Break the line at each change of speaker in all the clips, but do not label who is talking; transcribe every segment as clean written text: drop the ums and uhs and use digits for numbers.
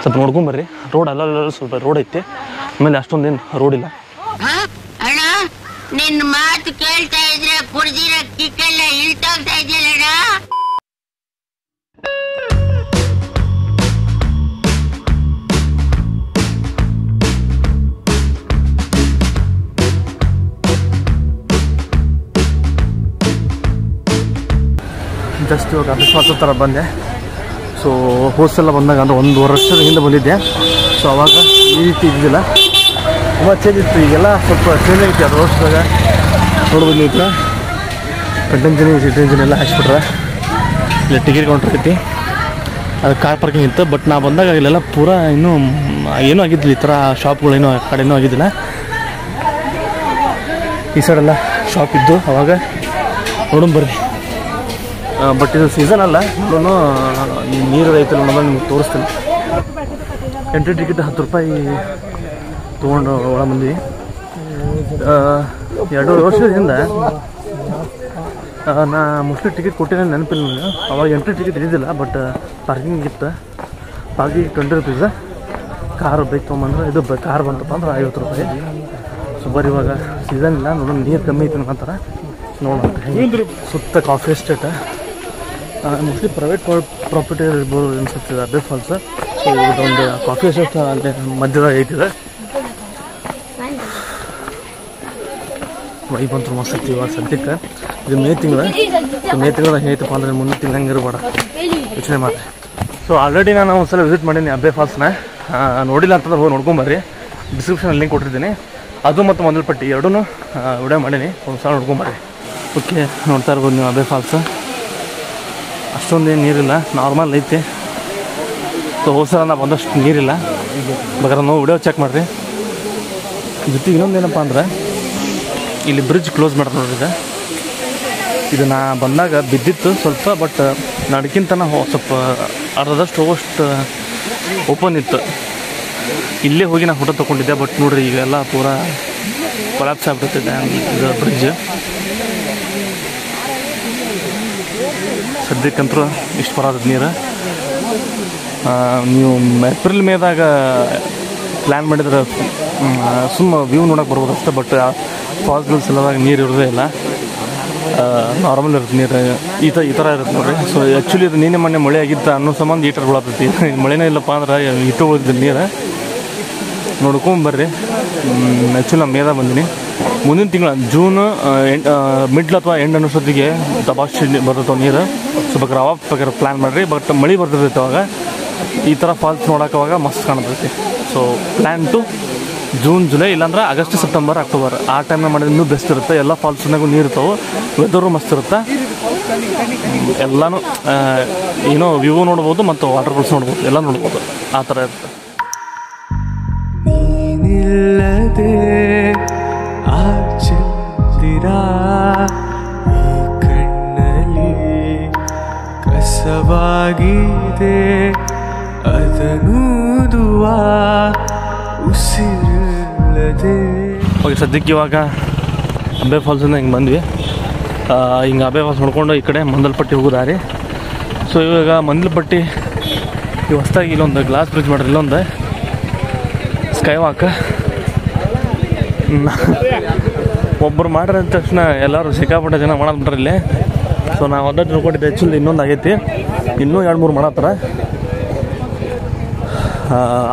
ಸ್ವಲ್ಪ ನೋಡ್ಕೊಂಬರ್ರಿ. ರೋಡ್ ಅಲ್ಲ ಸ್ವಲ್ಪ ರೋಡ್ ಐತಿ, ಆಮೇಲೆ ಅಷ್ಟೊಂದೇನು ರೋಡ್ ಇಲ್ಲ.
ಅಣ್ಣ ನಿನ್ನ ಮಾತು ಕೇಳ್ತಾ ಇದ್ರೆ ಕುಡ್ದಿರೋ ಕಿಕ್ಕೆಲ್ಲ ಇಳ್ತೋಗ್ತಾ ಇದೆಯಲ್ಲ.
ಜಸ್ಟ್ ಇವಾಗ ಅಭ್ಯಾಸ ಥರ ಬಂದೆ. ಸೊ ಹೋಸೆಲ್ಲ ಬಂದಾಗ ಅಂದರೆ 1 ವರ್ಷದ ಹಿಂದೆ ಬಂದಿದ್ದೆ. ಸೊ ಅವಾಗ ಈ ರೀತಿ ಇದ್ದಿಲ್ಲ, ತುಂಬ ಚೇಂಜ್ ಇತ್ತು. ಈಗೆಲ್ಲ ಸ್ವಲ್ಪ ಚೇಂಜ್ ಆಗಿತ್ತು. ಅದು ವರ್ಷದಾಗ ನೋಡ್ಬೋದು ನೀವು. ಕಂಟೆಂಜನ್ ಎಲ್ಲ ಹಾಕ್ಸ್ಬಿಟ್ರೆ ಇಲ್ಲ ಟಿಕೆಟ್ ಕೌಂಟ್ರ್ ಐತಿ, ಅದು ಕಾರ್ ಪಾರ್ಕಿಂಗ್ ಇತ್ತು. ಬಟ್ ನಾ ಬಂದಾಗ ಇಲ್ಲೆಲ್ಲ ಪೂರ ಇನ್ನೂ ಏನೂ ಆಗಿದ್ದಿಲ್ಲ, ಈ ಥರ ಶಾಪ್ಗಳೇನೂ ಆ ಕಡೆ ಏನೂ ಆಗಿದ್ದಿಲ್ಲ. ಈ ಸೈಡೆಲ್ಲ ಶಾಪ್ ಇದ್ದು ಅವಾಗ ನೋಡೋಣ ಬರ್ರಿ. ಬಟ್ ಇದು ಸೀಸನ್ ಅಲ್ಲ, ನೋಡೋಣ ನೀರು ಐತಲ್ಲ ನೋಡೋಣ, ನಿಮ್ಗೆ ತೋರಿಸ್ತೀನಿ. ಎಂಟ್ರಿ ಟಿಕೆಟ್ 10 ರೂಪಾಯಿ ತೊಗೊಂಡು ಒಳ ಮಂದಿ. 2 ವರ್ಷದ ಹಿಂದೆ ನಾ ಮೋಸ್ಟ್ಲಿ ಟಿಕೆಟ್ ಕೊಟ್ಟಿದ್ದೆ, ನೆನಪಿಲ್ಲ ನನಗೆ. ಅವಾಗ ಎಂಟ್ರಿ ಟಿಕೆಟ್ ಇದ್ದಿದ್ದಿಲ್ಲ, ಬಟ್ ಪಾರ್ಕಿಂಗ್ ಇತ್ತು. Parking 20 rupees. ಕಾರ್ ಬೈಕ್ ತೊಗೊಂಬಂದ್ರೆ ಇದು ಕಾರ್ ಬಂತಪ್ಪ ಅಂದ್ರೆ 50 ರೂಪಾಯಿ. ಸೊ ಬರೀ ಇವಾಗ ಸೀಸನ್ ಇಲ್ಲ, ನೋಡೋಣ ನೀರು ಕಮ್ಮಿ ಐತೆ ಅಂತಾರ ನೋಡೋಣ. ಸುತ್ತ coffee estate, mostly private property ಇರ್ಬೋದು ಅನ್ಸುತ್ತೆ ಅಬ್ಬೆ ಫಾಲ್ಸ್. ಸೊ ಇದೊಂದು ಕಾಫಿ ಎಸ್ಟೇಟ್ ಅಲ್ಲಿ ಮಧ್ಯದಾಗ ಐತಿದೆ. ವೈಬ್ ಅಂತೂ ಮಸ್ತ್ ಐತಿ. ಇವಾಗ ಸದ್ಯಕ್ಕೆ ಇದು ಮೇ ತಿಂಗಳದಾಗ ಹೇಗೈತಪ್ಪ ಅಂದರೆ ಮುಂದಿನ ತಿಂಗಳು ಹಂಗೆ ಇರಬೇಡ ಯೋಚನೆ ಮಾಡಿ. ಸೊ ಆಲ್ರೆಡಿ ನಾನು ಒಂದ್ಸಲ ವಿಸಿಟ್ ಮಾಡೀನಿ ಅಬ್ಬೆ ಫಾಲ್ಸ್ನ. ನೋಡಿಲ್ಲ ಅಂತಂದ್ರೆ ಹೋಗಿ ನೋಡ್ಕೊಂಬರ್ರಿ. ಡಿಸ್ಕ್ರಿಪ್ಷನಲ್ಲಿ ಲಿಂಕ್ ಕೊಟ್ಟಿರ್ತೀನಿ. ಅದು ಮತ್ತು ಮೊದಲಪಟ್ಟಿ ಎರಡೂ ವಿಡಿಯೋ ಮಾಡೀನಿ, ಒಂದು ಸಲ ನೋಡ್ಕೊಂಬರ್ರಿ. ಓಕೆ, ನೋಡ್ತಾ ಇರ್ಬೋದು ನೀವು ಅಬ್ಬೆ ಫಾಲ್ಸ್. ಅಷ್ಟೊಂದೇನು ನೀರಿಲ್ಲ, ನಾರ್ಮಲ್ ಐತೆ. ಸೊ ಹೋದ್ಸಲ ನಾ ಬಂದಷ್ಟು ನೀರಿಲ್ಲ, ಬೇಕಾದ್ರೆ ನಾವು ವಿಡಿಯೋ ಚೆಕ್ ಮಾಡಿರಿ. ಜೊತೆಗೆ ಇನ್ನೊಂದೇನಪ್ಪ ಅಂದ್ರೆ ಇಲ್ಲಿ ಬ್ರಿಡ್ಜ್ ಕ್ಲೋಸ್ ಮಾಡ್ತಾರೆ ನೋಡ್ರಿ. ಇದು ನಾ ಬಂದಾಗ ಬಿದ್ದಿತ್ತು ಸ್ವಲ್ಪ, ಬಟ್ ನಡ್ಕಿಂತ ಸ್ವಲ್ಪ ಅರ್ಧದಷ್ಟು ಹೋಗೋಷ್ಟು ಓಪನ್ ಇತ್ತು. ಇಲ್ಲೇ ಹೋಗಿ ನಾನು ಫೋಟೋ ತೊಗೊಂಡಿದ್ದೆ. ಬಟ್ ನೋಡಿರಿ ಈಗೆಲ್ಲ ಪೂರಾ ಕೊಲಾಪ್ಸ್ ಆಗ್ಬಿಡ್ತಿದೆ ಇದು ಬ್ರಿಡ್ಜ್. ಸದ್ಯಕ್ಕಂತೂ ಇಷ್ಟು ಬರೋದು ನೀರು. ನೀವು ಏಪ್ರಿಲ್ ಮೇದಾಗ ಪ್ಲ್ಯಾನ್ ಮಾಡಿದ್ರೆ ಸುಮ್ಮ ವ್ಯೂ ನೋಡೋಕೆ ಬರ್ಬೋದು ಅಷ್ಟೇ. ಬಟ್ ಫಾಲ್ಸ್ಗಳು ಸಲುವಾಗಿ ನೀರು ಇರೋದೇ ಇಲ್ಲ, ನಾರ್ಮಲ್ ಇರುತ್ತೆ ನೀರು. ಈ ಥರ ಇರುತ್ತೆ ನೋಡಿರಿ. ಸೊ ಆ್ಯಕ್ಚುಲಿ ಇದು ನೀನೇ ಮೊನ್ನೆ ಮಳೆ ಆಗಿತ್ತು ಅನ್ನೋ ಸಂಬಂಧ ಹೀಟರ್ ಬೀಳತ್ತೈತಿ. ಮಳೆನೇ ಇಲ್ಲಪ್ಪ ಅಂದ್ರೆ ಹಿಟ್ಟು ಉಳಿದಿದ್ದು ನೀರು. ನೋಡ್ಕೊಂಬರ್ರಿ. ಆ್ಯಕ್ಚುಲಿ ನಾನು ಮೇದಾಗ ಬಂದೀನಿ. ಮುಂದಿನ ತಿಂಗಳು ಜೂನ್ ಮಿಡ್ಲ್ ಅಥವಾ ಎಂಡ್ ಅನ್ನೋಷ್ಟೊತ್ತಿಗೆ ದಬಾಕ್ಷಿ ಬರ್ತವೆ ನೀರು. ಸೊ ಬೇಕಾದ್ರೆ ಅವಾಗ ಪ್ಲ್ಯಾನ್ ಮಾಡಿರಿ. ಬಟ್ ಮಳೆ ಬರ್ತಿರ್ತೈತೆ ಅವಾಗ ಈ ಥರ ಫಾಲ್ಸ್ ನೋಡೋಕ್ಕವಾಗ ಮಸ್ತ್ ಕಾಣ್ತೈತಿ. So plan to June July, ಇಲ್ಲಾಂದ್ರೆ ಆಗಸ್ಟ್ ಸೆಪ್ಟೆಂಬರ್ ಅಕ್ಟೋಬರ್ ಆ ಟೈಮ್ನಾಗ ಮಾಡಿದ್ರೆ ಇನ್ನೂ ಬೆಸ್ಟ್ ಇರುತ್ತೆ. ಎಲ್ಲ ಫಾಲ್ಸ್ನಾಗೂ ನೀರು ಇರ್ತಾವೆ, ವೆದರು ಮಸ್ತ್ ಇರುತ್ತೆ. ಎಲ್ಲನೂ ಏನೋ ವ್ಯೂ ನೋಡ್ಬೋದು ಮತ್ತು ವಾಟರ್ ಫಾಲ್ಸ್ ನೋಡ್ಬೋದು, ಎಲ್ಲ ನೋಡ್ಬೋದು. ಆ ಥರ ಇರುತ್ತೆ.
ಕಸವಾಗಿದೆ ಅದನೂದುವಾ ಉಸಿರಿಲ್ಲದೆ.
ಓಕೆ, ಸದ್ಯಕ್ಕೆ ಇವಾಗ ಅಬ್ಬೆ ಫಾಲ್ಸಿಂದ ಹಿಂಗೆ ಬಂದ್ವಿ. ಹಿಂಗೆ ಅಬ್ಬೆ ಫಾಲ್ಸ್ ನೋಡ್ಕೊಂಡು ಈ ಕಡೆ ಮಂದಲ್ಪಟ್ಟಿ ಹೋಗೋದಾರಿ. ಸೊ ಇವಾಗ ಮಂದಲ್ಪಟ್ಟಿ ಈ ಹೊಸ್ದಾಗಿ ಇಲ್ಲೊಂದು ಗ್ಲಾಸ್ ಬ್ರಿಡ್ಜ್ ಮಾಡ್ರಿ, ಇಲ್ಲೊಂದು ಸ್ಕೈ ವಾಕ್. ಒಬ್ಬರು ಮಾಡ್ರಿ ಅಂದ ತಕ್ಷಣ ಎಲ್ಲರೂ ಸಿಕ್ಕಾಪಟ್ಟೆ ಜನ ಮಾಡಬಿಟ್ರೆ ಇಲ್ಲಿ. ಸೊ ನಾವು ಒಂದಷ್ಟು ತಿಳ್ಕೊಂಡಿದ್ದೆ. ಆ್ಯಕ್ಚುಲಿ ಇನ್ನೊಂದು ಆಗೈತಿ, ಇನ್ನೂ 2-3 ಮಾಡತ್ತಾರ.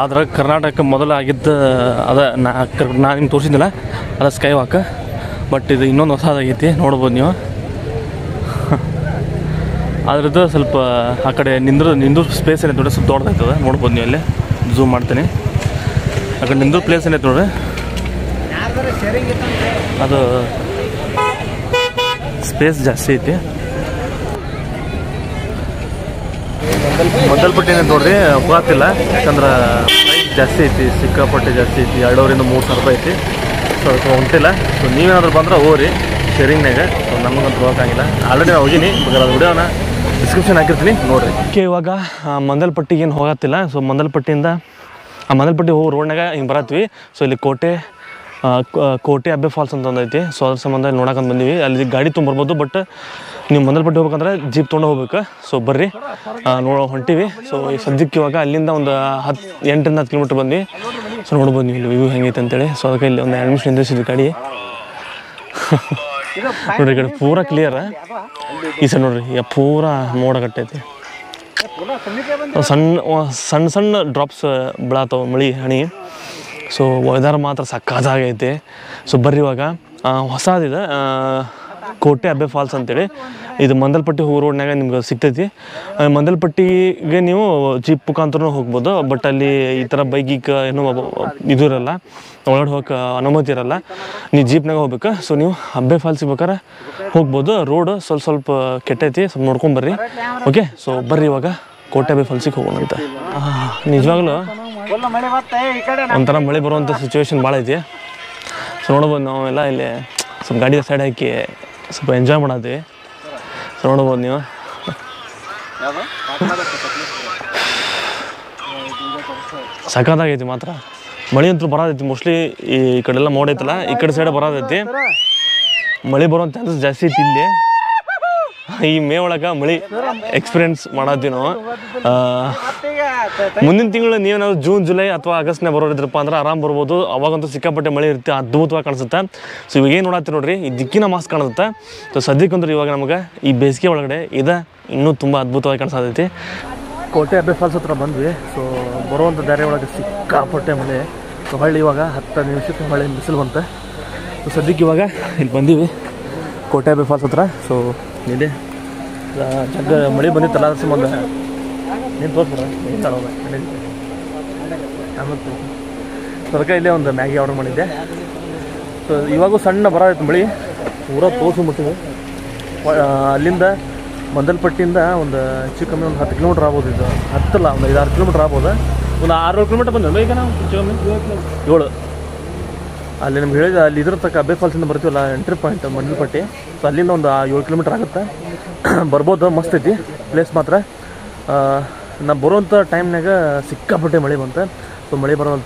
ಅದ್ರಾಗ ಕರ್ನಾಟಕ ಮೊದಲು ಆಗಿದ್ದು ನಾ ನಿಮ್ಗೆ ತೋರಿಸಿದ್ದಿಲ್ಲ, ಅದು ಸ್ಕೈ ವಾಕ್. ಬಟ್ ಇದು ಇನ್ನೊಂದು ಹೊಸದಾಗೈತಿ, ನೋಡ್ಬೋದು ನೀವು. ಅದ್ರದ್ದು ಸ್ವಲ್ಪ ಆ ಕಡೆ ನಿಂದ್ರು ಸ್ಪೇಸ್ ಏನೈತೆ ನೋಡಿ, ಸ್ವಲ್ಪ ದೊಡ್ಡದಾಗ್ತದೆ, ನೋಡ್ಬೋದು ನೀವು. ಅಲ್ಲೇ ಝೂಮ್ ಮಾಡ್ತೀನಿ. ಆ ಕಡೆ ನಿಂದ್ರು ಪ್ಲೇಸ್ ಏನೈತೆ ನೋಡ್ರಿ, ಅದು ಸ್ಪೇಸ್ ಜಾಸ್ತಿ ಐತಿ. ಮೊದಲ್ಪಟ್ಟಿ ಏನಂತ ನೋಡ್ರಿ ಹೋಗತ್ತಿಲ್ಲ, ಯಾಕಂದ್ರೆ ಪ್ರೈಸ್ ಜಾಸ್ತಿ ಐತಿ, ಸಿಕ್ಕಾಪಟ್ಟೆ ಜಾಸ್ತಿ ಐತಿ. 2,000-3,000 ರೂಪಾಯಿ ಐತಿ. ಸೊ ಅದಕ್ಕೆ ಹೊಂಟಿಲ್ಲ. ಸೊ ನೀವೇನಾದ್ರೂ ಬಂದ್ರೆ ಹೋಗ್ರಿ ಶೇರಿಂಗ್ನಾಗ. ಸೊ ನಮಗಂತೂ ಹೋಗೋಕ್ಕಾಗಿಲ್ಲ. ಆಲ್ರೆಡಿ ನಾನು ಹೋಗೀನಿ, ಬೇಕಾದ್ರೆ ಅದು ವಿಡಿಯೋನ ಡಿಸ್ಕ್ರಿಪ್ಷನ್ ಹಾಕಿರ್ತೀನಿ, ನೋಡಿರಿ. ಓಕೆ, ಇವಾಗ ಮಂದಲ್ಪಟ್ಟಿಗೆ ಏನು ಹೋಗತ್ತಿಲ್ಲ. ಸೊ ಮಂದಲ್ಪಟ್ಟಿಯಿಂದ ಮಂದಲ್ಪಟ್ಟಿ ಹೋಗೋ ರೋಡ್ನಾಗ ಹಿಂಗೆ ಬರತ್ವಿ. ಸೊ ಇಲ್ಲಿ ಕೋಟೆ ಅಬ್ಬೆ ಫಾಲ್ಸ್ ಅಂತ ಒಂದೈತಿ. ಸೊ ಅದ್ರ ಸಂಬಂಧ ಇಲ್ಲಿ ನೋಡೋಕೆ ಬಂದೀವಿ. ಅಲ್ಲಿ ಗಾಡಿ ತೊಗೊಂಬರ್ಬೋದು, ಬಟ್ ನೀವು ಮಂದಲ್ಪಟ್ಟಿ ಹೋಗ್ಬೇಕಂದ್ರೆ ಜೀಪ್ ತೊಗೊಂಡು ಹೋಗ್ಬೇಕು. ಸೊ ಬರ್ರಿ ಹೊಂಟಿವಿ. ಸೊ ಈ ಸದ್ಯಕ್ಕೆ ಇವಾಗ ಅಲ್ಲಿಂದ ಒಂದು 8ರಿಂದ 10 ಕಿಲೋಮೀಟ್ರ್ ಬಂದ್ವಿ. ಸೊ ನೋಡ್ಬೋದು ನೀವು ಇಲ್ಲಿ ವ್ಯೂ ಹೆಂಗೈತೆ ಅಂತೇಳಿ. ಸೊ ಅದಕ್ಕೆ ಇಲ್ಲಿ ಒಂದು 2 ನಿಮಿಷ ನಿಂದಿಸಿದ್ವಿ ಗಾಡಿ. ನೋಡ್ರಿ ಈ ಕಡೆ ಪೂರಾ ಕ್ಲಿಯರ್. ಈ ಸೈಡ್ ನೋಡ್ರಿ ಪೂರಾ ಮೋಡ ಕಟ್ಟೈತಿ. ಸಣ್ಣ ಸಣ್ಣ ಡ್ರಾಪ್ಸ್ ಬೀಳತ್ತವ ಮಳೆ ಹನಿ. ಸೊ ವೆದರ್ ಮಾತ್ರ ಸಕ್ಕತ್ತಾಗೈತಿ. ಸೊ ಬರ್ರಿ ಇವಾಗ ಹೊಸದಿದೆ ಕೋಟೆ ಅಬ್ಬೆ ಫಾಲ್ಸ್ ಅಂತೇಳಿ. ಇದು ಮಂದಲ್ಪಟ್ಟಿ ಹೋಗೋ ರೋಡ್ನಾಗ ನಿಮ್ಗೆ ಸಿಗ್ತೈತಿ. ಮಂದಲ್ಪಟ್ಟಿಗೆ ನೀವು ಜೀಪ್ ಮುಖಾಂತರ ಹೋಗ್ಬೋದು. ಬಟ್ ಅಲ್ಲಿ ಈ ಥರ ಬೈಕ್ ಏನೋ ಇದು ಇರಲ್ಲ, ಒಳಗಡೆ ಹೋಗಕ್ಕೆ ಅನುಮತಿ ಇರಲ್ಲ. ನೀವು ಜೀಪ್ನಾಗ ಹೋಗ್ಬೇಕು. ಸೊ ನೀವು ಅಬ್ಬೆ ಫಾಲ್ಸಿಗೆ ಬೇಕಾರೆ ಹೋಗ್ಬೋದು. ರೋಡ್ ಸ್ವಲ್ಪ ಕೆಟ್ಟೈತಿ, ಸ್ವಲ್ಪ ನೋಡ್ಕೊಂಬರ್ರಿ. ಓಕೆ, ಸೊ ಬರ್ರಿ ಇವಾಗ ಕೋಟೆ ಅಬ್ಬೆ ಫಾಲ್ಸಿಗೆ ಹೋಗೋಣ ಅಂತ. ನಿಜವಾಗ್ಲೂ ಒಂಥರ ಮಳೆ ಬರುವಂಥ ಸಿಚುವೇಶನ್ ಭಾಳ ಐತಿ. ಸೊ ನೋಡ್ಬೋದು ನಾವೆಲ್ಲ ಇಲ್ಲಿ ಸ್ವಲ್ಪ ಗಾಡಿ ಸೈಡ್ ಹಾಕಿ ಸ್ವಲ್ಪ ಎಂಜಾಯ್ ಮಾಡತ್ತೀವಿ. ಸೊ ನೋಡ್ಬೋದು ನೀವು ಸಖತ್ತಾಗೈತಿ ಮಾತ್ರ. ಮಳೆ ಅಂತೂ ಬರೋದೈತಿ. ಮೋಸ್ಟ್ಲಿ ಈ ಕಡೆಲ್ಲ ಮೋಡ ಐತಲ್ಲ, ಈ ಕಡೆ ಸೈಡ್ ಬರೋದೈತಿ. ಮಳೆ ಬರೋಂಥ ಚಾನ್ಸಸ್ ಜಾಸ್ತಿ ಐತಿ ಇಲ್ಲಿ. ಈ ಮೇ ಒಳಗೆ ಮಳೆ ಎಕ್ಸ್ಪೀರಿಯನ್ಸ್ ಮಾಡತ್ತೀವಿ ನಾವು. ಮುಂದಿನ ತಿಂಗಳು ನೀವೇನಾದ್ರು ಜೂನ್ ಜುಲೈ ಅಥವಾ ಆಗಸ್ಟ್ನಾಗ ಬರೋರಿದ್ರಪ್ಪ ಅಂದ್ರೆ ಆರಾಮ್ ಬರ್ಬೋದು. ಅವಾಗಂತೂ ಸಿಕ್ಕಾಪಟ್ಟೆ ಮಳೆ ಇರುತ್ತೆ, ಅದ್ಭುತವಾಗಿ ಕಾಣಿಸುತ್ತೆ. ಸೊ ಇವಾಗ ಏನು ನೋಡತ್ತೀವಿ ನೋಡ್ರಿ, ಈ ದಿಕ್ಕಿನ ಮಾಸ್ ಕಾಣಿಸುತ್ತೆ. ಸೊ ಸದ್ಯಕ್ಕಂದ್ರೆ ಇವಾಗ ನಮಗೆ ಈ ಬೇಸಿಗೆ ಒಳಗಡೆ ಇನ್ನೂ ತುಂಬ ಅದ್ಭುತವಾಗಿ ಕಾಣಿಸ್ತೈತಿ. ಕೋಟೆ ಅಬ್ಬೆ ಫಾಲ್ಸ್ ಹತ್ರ ಬಂದ್ವಿ. ಸೊ ಬರುವಂಥ ದಾರಿ ಒಳಗೆ ಸಿಕ್ಕಾಪಟ್ಟೆ ಮಳೆ. ಸೊ ಹೊಳ್ಳಿ ಇವಾಗ 10 ನಿಮಿಷಕ್ಕೆ ಹೊಳ್ಳಿ ಬಿಸಿಲು ಬಂತೆ. ಸೊ ಸದ್ಯಕ್ಕೆ ಇವಾಗ ಇಲ್ಲಿ ಬಂದೀವಿ ಕೋಟೆ ಅಬ್ಬೆ ಫಾಲ್ಸ್ ಹತ್ರ. ಸೊ ಇಲ್ಲಿ ಜಗ್ಗ ಮಳೆ ಬಂದಿತ್ತಲ್ಲ, ಅದ್ರ ಸಂಬಂಧ ನೀನು ತೋರಿಸ್ಬಿಡ್ರ ನೀನು ತಳೋದ ಆಮೇಲೆ ಸೊ ಅದಕ್ಕೆ ಇಲ್ಲೇ ಒಂದು ಮ್ಯಾಗಿ ಆರ್ಡರ್ ಮಾಡಿದ್ದೆ. ಸೊ ಇವಾಗೂ ಸಣ್ಣ ಬರೋದೈತೆ ಮಳೆ, ಪೂರ ತೋರಿಸ್ಬಿಟ್ಟಿವಿ. ಅಲ್ಲಿಂದ ಮಂದಲ್ಪಟ್ಟಿಯಿಂದ ಒಂದು ಹೆಚ್ಚು ಕಮ್ಮಿ ಒಂದು 10 ಕಿಲೋಮೀಟ್ರ್ ಆಗ್ಬೋದು. ಇದು 10 ಅಲ್ಲ, ಒಂದು 5-6 ಕಿಲೋಮೀಟ್ರ್ ಆಗ್ಬೋದು. ಒಂದು 6-7 ಕಿಲೋಮೀಟ್ರ್ ಬಂದ್ವಿ ಈಗ ನಾವು. ಹೆಚ್ಚು ಕಮ್ಮಿ 7 ಅಲ್ಲಿ ನಮ್ಗೆ ಹೇಳಿದ ಅಲ್ಲಿ ಇದ್ರ ತಕ್ಕ ಅಬ್ಬೆ ಫಾಲ್ಸಿಂದ ಬರ್ತೀವಲ್ಲ, ಎಂಟ್ರಿ ಪಾಯಿಂಟ್ ಮಂದಲ್ಪಟ್ಟಿ. ಸೊ ಅಲ್ಲಿಂದ ಒಂದು 7 ಕಿಲೋಮೀಟ್ರ್ ಆಗುತ್ತೆ. ಬರ್ಬೋದು, ಮಸ್ತ್ ಐತಿ ಪ್ಲೇಸ್ ಮಾತ್ರ. ನಾವು ಬರುವಂಥ ಟೈಮ್ನಾಗ ಸಿಕ್ಕಾಪಟ್ಟೆ ಮಳೆ ಬಂತು. ಸೊ ಮಳೆ ಬರೋವಂತ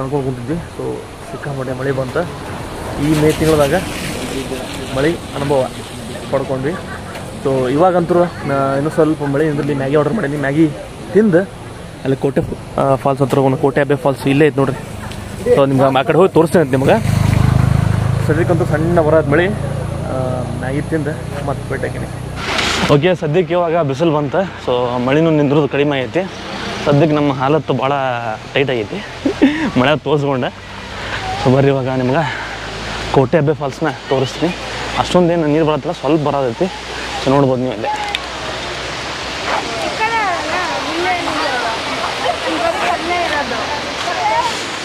ಅನ್ಕೊಂಡು ಕುಂತಿದ್ವಿ. ಸೊ ಸಿಕ್ಕಾಪಟ್ಟೆ ಮಳೆ ಬಂತು. ಈ ಮೇ ತಿಂಗಳದಾಗ ಮಳೆ ಅನುಭವ ಪಡ್ಕೊಂಡ್ವಿ. ಸೊ ಇವಾಗಂತೂ ಇನ್ನೂ ಸ್ವಲ್ಪ ಮಳೆ ನಿಂದಲ್ಲಿ ಮ್ಯಾಗಿ ಆರ್ಡರ್ ಮಾಡೀನಿ. ಮ್ಯಾಗಿ ತಿಂದು ಅಲ್ಲಿ ಕೋಟೆ ಫಾಲ್ಸ್ ಹತ್ರ ಒಂದು ಕೋಟೆ ಅಬ್ಬೆ ಫಾಲ್ಸ್ ಇಲ್ಲೇ ಐತೆ ನೋಡ್ರಿ. ಸೊ ನಿಮ್ಗೆ ಆ ಕಡೆ ಹೋಗಿ ತೋರಿಸ್ತೇನೆ ಅಂತ ನಿಮ್ಗೆ. ಸದ್ಯಕ್ಕಂತೂ ಸಣ್ಣ ಬರೋದು ಮಳೆ. ಮ್ಯಾಗಿ ತಿಂದು ಮತ್ತೆ ಭೇಟಿಯಾಗಿನಿ. ಓಕೆ, ಸದ್ಯಕ್ಕೆ ಇವಾಗ ಬಿಸಿಲು ಬಂತು. ಸೊ ಮಳೆನೂ ನಿಂದ್ರದು ಕಡಿಮೆ ಆಗೈತಿ. ಸದ್ಯಕ್ಕೆ ನಮ್ಮ ಹಾಲತ್ತು ಭಾಳ ಟೈಟ್ ಆಗೈತಿ, ಮಳೆ ತೋರಿಸ್ಕೊಂಡೆ. ಸೊ ಬರ್ರಿ ಇವಾಗ ನಿಮ್ಗೆ ಕೋಟೆ ಅಬ್ಬೆ ಫಾಲ್ಸ್ನ ತೋರಿಸ್ತೀನಿ. ಅಷ್ಟೊಂದೇನು ನೀರು ಬರತ್ತಲ್ಲ, ಸ್ವಲ್ಪ ಬರೋದೈತಿ. ಸೊ ನೋಡ್ಬೋದು ನೀವು ಅಲ್ಲೇ.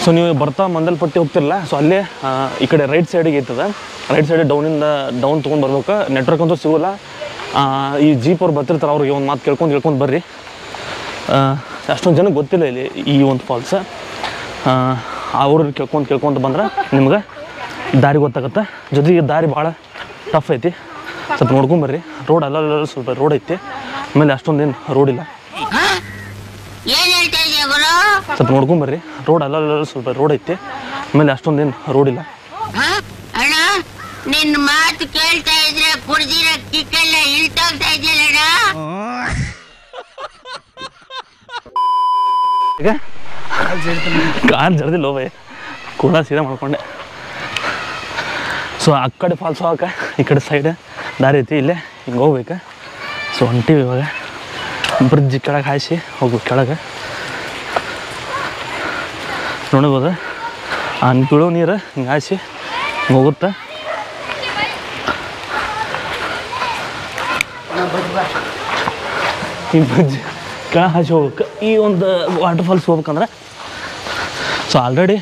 ಸೊ ನೀವು ಬರ್ತಾ ಮಂದಲ್ಪಟ್ಟಿ ಹೋಗ್ತಿರಲ್ಲ, ಸೊ ಅಲ್ಲೇ ಈ ಕಡೆ ರೈಟ್ ಸೈಡಿಗೆ ಐತದ. ರೈಟ್ ಸೈಡ್ ಡೌನ್ ತೊಗೊಂಡು ಬರ್ಬೇಕು. ನೆಟ್ವರ್ಕ್ ಅಂತೂ ಸಿಗೋಲ್ಲ. ಈ ಜೀಪ್ ಅವ್ರು ಬರ್ತಿರ್ತಾರೆ, ಅವ್ರಿಗೆ ಒಂದು ಮಾತು ಕೇಳ್ಕೊಂಡು ಬರ್ರಿ. ಅಷ್ಟೊಂದು ಜನಕ್ಕೆ ಗೊತ್ತಿಲ್ಲ ಇಲ್ಲಿ ಈ ಒಂದು ಫಾಲ್ಸ್. ಅವ್ರಿಗೆ ಕೇಳ್ಕೊಂಡು ಬಂದ್ರೆ ನಿಮ್ಗೆ ದಾರಿ ಗೊತ್ತಾಗುತ್ತೆ. ಜೊತೆಗೆ ದಾರಿ ಭಾಳ ಟಫ್ ಐತಿ, ಸ್ವಲ್ಪ ನೋಡ್ಕೊಂಬರ್ರಿ. ರೋಡ್ ಅಲ್ಲ ಸ್ವಲ್ಪ ರೋಡ್ ಐತಿ, ಆಮೇಲೆ ಅಷ್ಟೊಂದೇನು ರೋಡ್ ಇಲ್ಲ. ಸ್ವಲ್ಪ ನೋಡ್ಕೊಂಬರ್ರಿ. ರೋಡ್ ಅಲ್ಲ ಸ್ವಲ್ಪ ರೋಡ್ ಐತಿ, ಆಮೇಲೆ ಅಷ್ಟೊಂದೇನು ರೋಡ್ ಇಲ್ಲ.
ಅಣ್ಣ ನಿನ್ನ ಮಾತು ಕೇಳ್ತಾ ಇದ್ರೆ ಕುಡ್ದಿರೋ ಕಿಕ್ಕೆಲ್ಲ ಇಳ್ತೋಗ್ತಾ ಇದೆಯಲ್ಲ.
ಈಗ ಕಾರ್ ಜರ್ದಿಲ್ಲ ಹೋವೆ, ಕೂಡ ಸೀದಾ ಮಾಡ್ಕೊಂಡೆ. ಸೊ ಆ ಕಡೆ ಫಾಲ್ಸ್ ಹೋಗಕ್ಕೆ ಈ ಕಡೆ ಸೈಡ್ ದಾರಿ ಐತಿ, ಇಲ್ಲೇ ಹಿಂಗೆ ಹೋಗ್ಬೇಕು. ಸೊ ಹೊಂಟಿವಿ ಇವಾಗ. ಬ್ರಿಡ್ಜ್ ಕೆಳಗೆ ಹಾಯಿಸಿ ಹೋಗ್ಬೇಕು ಕೆಳಗೆ. ನೋಡ್ಬೋದು ಬೀಳೋ ನೀರು ಹಿಂಗೆ ಹಾಯಿಸಿ ಹೋಗುತ್ತೆ. ಈ ಬ್ರಿಡ್ಜ್ ಕೆಳಗೆ ಹಾಯಿಸಿ ಹೋಗ್ಬೇಕು. ಈ ಒಂದು ವಾಟರ್ ಫಾಲ್ಸ್ ಹೋಗ್ಬೇಕಂದ್ರೆ ಸೊ ಆಲ್ರೆಡಿ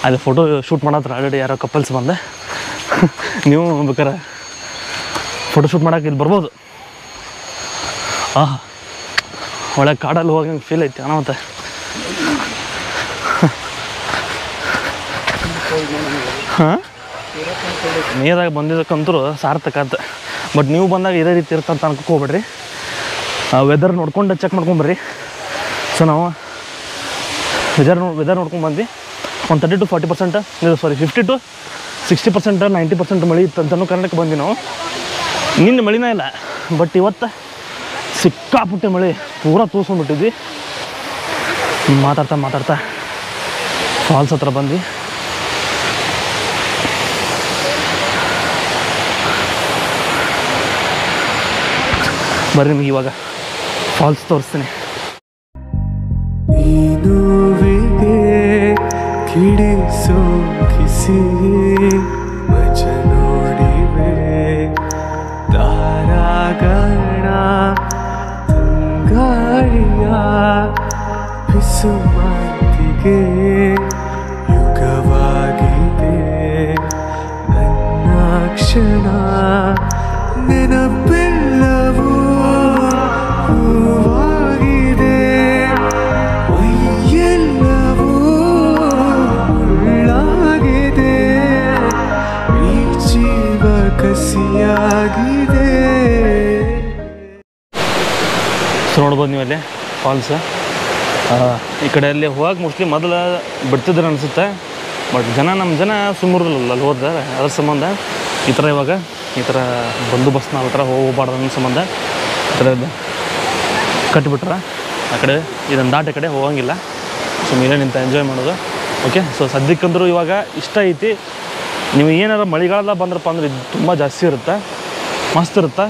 ಅಲ್ಲಿ ಫೋಟೋ ಶೂಟ್ ಮಾಡತ್ರ ಆಲ್ರೆಡಿ ಯಾರೋ ಕಪಲ್ಸ್ ಬಂದೆ. ನೀವು ಬೇಕಾರೆ ಫೋಟೋ ಶೂಟ್ ಮಾಡೋಕೆ ಇಲ್ಲಿ ಬರ್ಬೋದು. ಒಳ್ಳೆ ಕಾಡಲ್ಲಿ ಹೋಗಂಗೆ ಫೀಲ್ ಐತಿ ಅನ್ನೋ. ಮತ್ತೆ ಹಾಂ, ನೀರಾಗ ಬಂದಿದ್ದಕ್ಕಂತೂ ಸಾರ್ಥಕ ಅಂತ. ಬಟ್ ನೀವು ಬಂದಾಗ ಇದೇ ರೀತಿ ಇರ್ತಂತ ಅನ್ಕೋಕೆ ಹೋಗ್ಬೇಡ್ರಿ. ವೆದರ್ ನೋಡ್ಕೊಂಡು ಚೆಕ್ ಮಾಡ್ಕೊಂಬರ್ರಿ. ಸೊ ನಾವು ವೆದರ್ ನೋಡ್ಕೊಂಡು ಬಂದು ಒಂದು 30 to 40% 50 to 60% 90% ಮಳೆ ಇತ್ತು ಅಂತಲೂ ಕಾರಣಕ್ಕೆ ಬಂದ್ವಿ ನಾವು. ನಿನ್ನೆ ಮಳಿನೇ ಇಲ್ಲ, ಬಟ್ ಇವತ್ತು ಸಿಕ್ಕಾಪುಟ್ಟೆ ಮಳೆ ಪೂರಾ ತೂಸ್ಕೊಂಡ್ಬಿಟ್ಟಿದ್ವಿ. ಮಾತಾಡ್ತಾ ಫಾಲ್ಸ್ ಹತ್ರ ಬಂದ್ವಿ. ಬರ್ರಿ ನಿಮಗೆ ಇವಾಗ ಫಾಲ್ಸ್ ತೋರಿಸ್ತೀನಿ.
ಕಿಡಿಸೋ ಕಿಸಿ ಮಜ ನೋಡಿವೆ ತಾರಾಗಣ ತಂಗಾಳಿಯ ಬಿಸು ಮಾತಿಗೆ ಯುಗವಾಗಿದೆ ನನ್ನ ಕ್ಷಣ ನೆನಪೆಲ್ಲವೂ ಹೂವಾಗಿದೆ ಎಲ್ಲವೂ ಉಳ್ಳಾಗಿದೆ ಈ ಜೀವ ಕಸಿಯಾಗಿದೆ.
ಸೊ ನೋಡ್ಬೋದು ನೀವು ಅಲ್ಲಿ ಫಾಲ್ಸ್. ಈ ಕಡೆ ಅಲ್ಲಿ ಹೋಗಕ್ಕೆ ಮೋಸ್ಟ್ಲಿ ಮೊದಲು ಬಿಡ್ತಿದ್ರು ಅನಿಸುತ್ತೆ, ಬಟ್ ನಮ್ಮ ಜನ ಸುಮ್ಮರಲ್ಲ ಅಲ್ಲಿ ಹೋದ್ರೆ ಅದ್ರ ಸಂಬಂಧ ಈ ಥರ ಇವಾಗ ಈ ಥರ ಬಂದೋಬಸ್ತ್ ನಾವು ಈ ಥರ ಹೋಗಬಾರ್ದು ಅನ್ನೋ ಸಂಬಂಧ ಈ ಥರ ಕಟ್ಟಿಬಿಟ್ರೆ ಆ ಕಡೆ ಇದನ್ನು ದಾಟ ಕಡೆ ಹೋಗಂಗಿಲ್ಲ. ಸೊ ಮೇಲೆ ನಿಂತ ಎಂಜಾಯ್ ಮಾಡೋದು. ಓಕೆ, ಸೊ ಸದ್ಯಕ್ಕಂದ್ರೂ ಇವಾಗ ಇಷ್ಟ ಐತಿ. ನೀವು ಏನಾರು ಮಳೆಗಾಲದಾಗ ಬಂದ್ರಪ್ಪ ಅಂದ್ರೆ ಇದು ತುಂಬ ಜಾಸ್ತಿ ಇರುತ್ತೆ, ಮಸ್ತ್ ಇರುತ್ತೆ.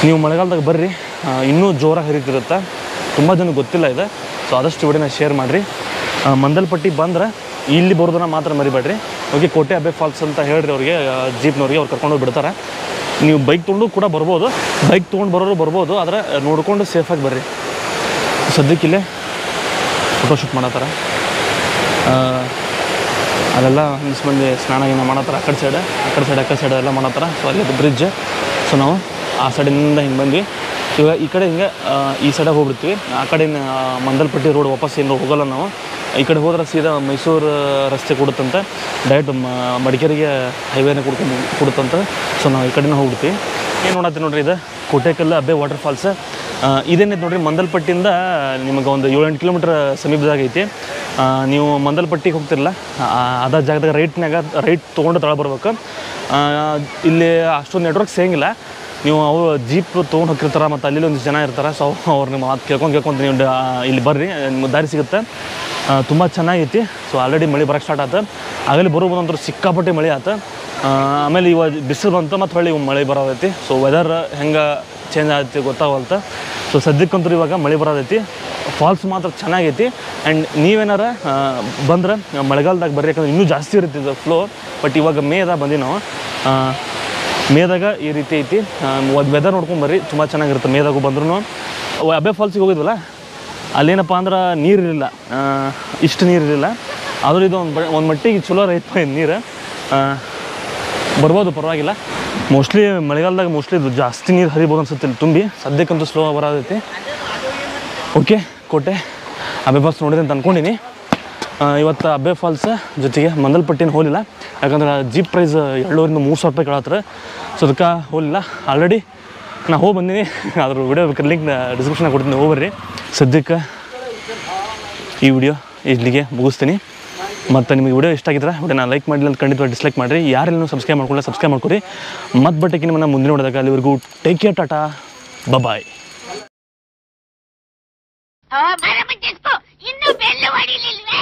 ನೀವು ಮಳೆಗಾಲದಾಗ ಬರ್ರಿ, ಇನ್ನೂ ಜೋರಾಗಿ ಹರಿತಿರುತ್ತೆ. ತುಂಬ ಜನಕ್ಕೆ ಗೊತ್ತಿಲ್ಲ ಇದೆ. ಸೊ ಆದಷ್ಟು ವಿಡಿಯೋನ ಶೇರ್ ಮಾಡಿರಿ. ಮಂದಲ್ಪಟ್ಟಿ ಬಂದ್ರೆ ಇಲ್ಲಿ ಬರೋದನ್ನ ಮಾತ್ರ ಮರಿಬೇಡ್ರಿ. ಓಕೆ, ಕೋಟೆ ಅಬ್ಬೆ ಫಾಲ್ಸ್ ಅಂತ ಹೇಳ್ರಿ ಅವ್ರಿಗೆ, ಜೀಪ್ನವ್ರಿಗೆ ಅವ್ರು ಕರ್ಕೊಂಡೋಗಿ ಬಿಡ್ತಾರೆ. ನೀವು ಬೈಕ್ ತೊಗೊಂಡು ಕೂಡ ಬರ್ಬೋದು, ಬೈಕ್ ತೊಗೊಂಡು ಬರೋರು ಬರ್ಬೋದು, ಆದರೆ ನೋಡಿಕೊಂಡು ಸೇಫಾಗಿ ಬರ್ರಿ. ಸದ್ಯಕ್ಕಿಲ್ಲೇ ಫೋಟೋಶೂಟ್ ಮಾಡತ್ತಾರೆ. ಅಲ್ಲೆಲ್ಲ ಒಂದಿಷ್ಟು ಮಂದಿ ಸ್ನಾನ ಗಿನ ಮಾಡತ್ತಾರೆ. ಆ ಕಡೆ ಸೈಡ್ ಎಲ್ಲ ಮಾಡತ್ತಾರೆ. ಸೊ ಅಲ್ಲಿ ಬ್ರಿಡ್ಜ್. ಸೊ ನಾವು ಆ ಸೈಡಿಂದ ಹಿಂಗೆ ಬಂದ್ವಿ. ಇವಾಗ ಈ ಕಡೆ ಹಿಂಗೆ ಈ ಸೈಡಾಗಿ ಹೋಗ್ಬಿಡ್ತೀವಿ. ಆ ಕಡೆ ಮಂದಲ್ಪಟ್ಟಿ ರೋಡ್ ವಾಪಸ್ ಏನು ಹೋಗೋಲ್ಲ ನಾವು. ಈ ಕಡೆ ಹೋದ್ರೆ ಸೀದಾ ಮೈಸೂರು ರಸ್ತೆ ಕೊಡುತ್ತಂತೆ, ಡೈರೆಕ್ಟ್ ಮಡಿಕೇರಿಗೆ ಹೈವೇನ ಕೊಡುತ್ತಂತೆ. ಸೊ ನಾವು ಈ ಕಡೆನೇ ಹೋಗ್ಬಿಡ್ತೀವಿ. ಏನು ನೋಡತ್ತೀವಿ ನೋಡ್ರಿ, ಇದು ಕೋಟೆಕಲ್ಲು ಅಬ್ಬೆ ವಾಟರ್ ಫಾಲ್ಸ್. ಇದೇನೈತೆ ನೋಡ್ರಿ, ಮಂದಲ್ಪಟ್ಟಿಯಿಂದ ನಿಮಗೆ ಒಂದು 7-8 ಕಿಲೋಮೀಟ್ರ್ ಸಮೀಪದಾಗ ಐತಿ. ನೀವು ಮಂದಲ್ಪಟ್ಟಿಗೆ ಹೋಗ್ತಿರಲ್ಲ, ಅದ ಜಾಗದಾಗ ರೈಟ್ ತೊಗೊಂಡು ತಳ ಬರ್ಬೇಕು. ಇಲ್ಲಿ ಅಷ್ಟೊಂದು ನೆಟ್ವರ್ಕ್ ಸಿಗಂಗಿಲ್ಲ. ನೀವು ಅವು ಜೀಪ್ ತೊಗೊಂಡು ಹೋಗಿರ್ತಾರೆ, ಮತ್ತು ಅಲ್ಲಿ ಒಂದಿಷ್ಟು ಜನ ಇರ್ತಾರೆ. ಸೊ ಅವ್ರು ನಿಮ್ಮ ಮಾತು ಕೇಳ್ಕೊಂಡು ನೀವು ಇಲ್ಲಿ ಬರ್ರಿ, ನಿಮ್ಗೆ ದಾರಿ ಸಿಗುತ್ತೆ. ತುಂಬ ಚೆನ್ನಾಗೈತಿ. ಸೊ ಆಲ್ರೆಡಿ ಮಳೆ ಬರೋಕ್ಕೆ ಸ್ಟಾರ್ಟ್ ಆಯ್ತು. ಆಗಲಿ ಬರೋದಂತೂ ಸಿಕ್ಕಾಪಟ್ಟೆ ಮಳೆ ಆಯ್ತು. ಆಮೇಲೆ ಇವಾಗ ಬಿಸಿಲು ಬಂತು, ಮತ್ತು ಹೊಳ್ಳಿ ಮಳೆ ಬರೋದೈತಿ. ಸೊ ವೆದರ್ ಹೆಂಗೆ ಚೇಂಜ್ ಆಗೈತಿ ಗೊತ್ತಾಗಲ್ತ. ಸೊ ಸದ್ಯಕ್ಕಂತೂ ಇವಾಗ ಮಳೆ ಬರೋದೈತಿ. ಫಾಲ್ಸ್ ಮಾತ್ರ ಚೆನ್ನಾಗೈತಿ. ಆ್ಯಂಡ್ ನೀವೇನಾರ ಬಂದ್ರೆ ಮಳೆಗಾಲದಾಗ ಬರ್ರಿ, ಯಾಕಂದ್ರೆ ಇನ್ನೂ ಜಾಸ್ತಿ ಇರುತ್ತೆ ಫ್ಲೋ. ಬಟ್ ಇವಾಗ ಮೇದಾಗ ಬಂದು ನಾವು ಮೇದಾಗ ಈ ರೀತಿ ಐತಿ. ವೆದರ್ ನೋಡ್ಕೊಂಡು ಬರ್ರಿ, ತುಂಬ ಚೆನ್ನಾಗಿರುತ್ತೆ. ಮೇದಾಗೂ ಬಂದ್ರೂ ಅಬ್ಬೆ ಫಾಲ್ಸಿಗೆ ಹೋಗಿದ್ವಲ್ಲ, ಅಲ್ಲೇನಪ್ಪ ಅಂದ್ರೆ ನೀರಿರಲಿಲ್ಲ, ಇಷ್ಟು ನೀರಿರಲಿಲ್ಲ. ಆದರೂ ಇದು ಒಂದು ಮಟ್ಟಿಗೆ ಚಲೋ ರೈತ ನೀರು ಬರ್ಬೋದು, ಪರವಾಗಿಲ್ಲ. ಮೋಸ್ಟ್ಲಿ ಮಳೆಗಾಲದಾಗ ಇದು ಜಾಸ್ತಿ ನೀರು ಹರಿಬೋದು ಅನ್ಸುತ್ತೆ ಇಲ್ಲಿ ತುಂಬಿ. ಸದ್ಯಕ್ಕಂತೂ ಸ್ಲೋ ಬರೋದೈತಿ. ಓಕೆ, ಕೋಟೆ ಅಬ್ಬೆ ಫಾಲ್ಸ್ ನೋಡಿದೆ ಅಂತ ಅಂದ್ಕೊಂಡಿನಿ. ಇವತ್ತು ಅಬ್ಬೆ ಫಾಲ್ಸ್ ಜೊತೆಗೆ ಮಂದಲ್ಪಟ್ಟಿನ ಹೋಲಿಲ್ಲ, ಯಾಕಂದ್ರೆ ಜೀಪ್ ಪ್ರೈಸ್ 200-300 ರೂಪಾಯಿ ಕೇಳತ್ತಾರೆ. ಸೊ ಅದಕ್ಕೆ ಹೋಲಿಲ್ಲ. ಆಲ್ರೆಡಿ ನಾ ಹೋಗಿ ಬಂದೀನಿ, ಅದ್ರ ವಿಡಿಯೋ ಬೇಕಾದ್ರೆ ಲಿಂಕ್ ಡಿಸ್ಕ್ರಿಪ್ಷನಾಗ ಕೊಡ್ತೀನಿ, ಹೋಗ್ಬರ್ರಿ. ಸದ್ಯಕ್ಕೆ ಈ ವಿಡಿಯೋ ಇಲ್ಲಿಗೆ ಮುಗಿಸ್ತೀನಿ. ಮತ್ತು ನಿಮಗೆ ವಿಡಿಯೋ ಇಷ್ಟ ಆಗಿದ್ರೆ ವಿಡಿಯೋನ ಲೈಕ್ ಮಾಡಿಲ್ಲ ಅಂತ ಖಂಡಿತವಾಗಿ ಡಿಸ್ಲೈಕ್ ಮಾಡಿರಿ. ಯಾರೆಲ್ಲ ಸಬ್ಸ್ಕ್ರೈಬ್ ಮಾಡ್ಕೊಳ್ಳಿ, ಸಬ್ಸ್ಕ್ರೈಬ್ ಮಾಡ್ಕೊರಿ. ಮತ್ತು ಬಟ್ಟೆಗೆ ನಿಮ್ಮನ್ನು ಮುಂದೆ ನೋಡಿದಾಗ ಅಲ್ಲಿವರೆಗೂ ಟೇಕ್ ಕೇರ್, ಟಾಟಾ, ಬಾಯ್.
ಇನ್ನು ಬೆಲ್ಲು ಹೊಡಿಲಿಲ್ವೇ?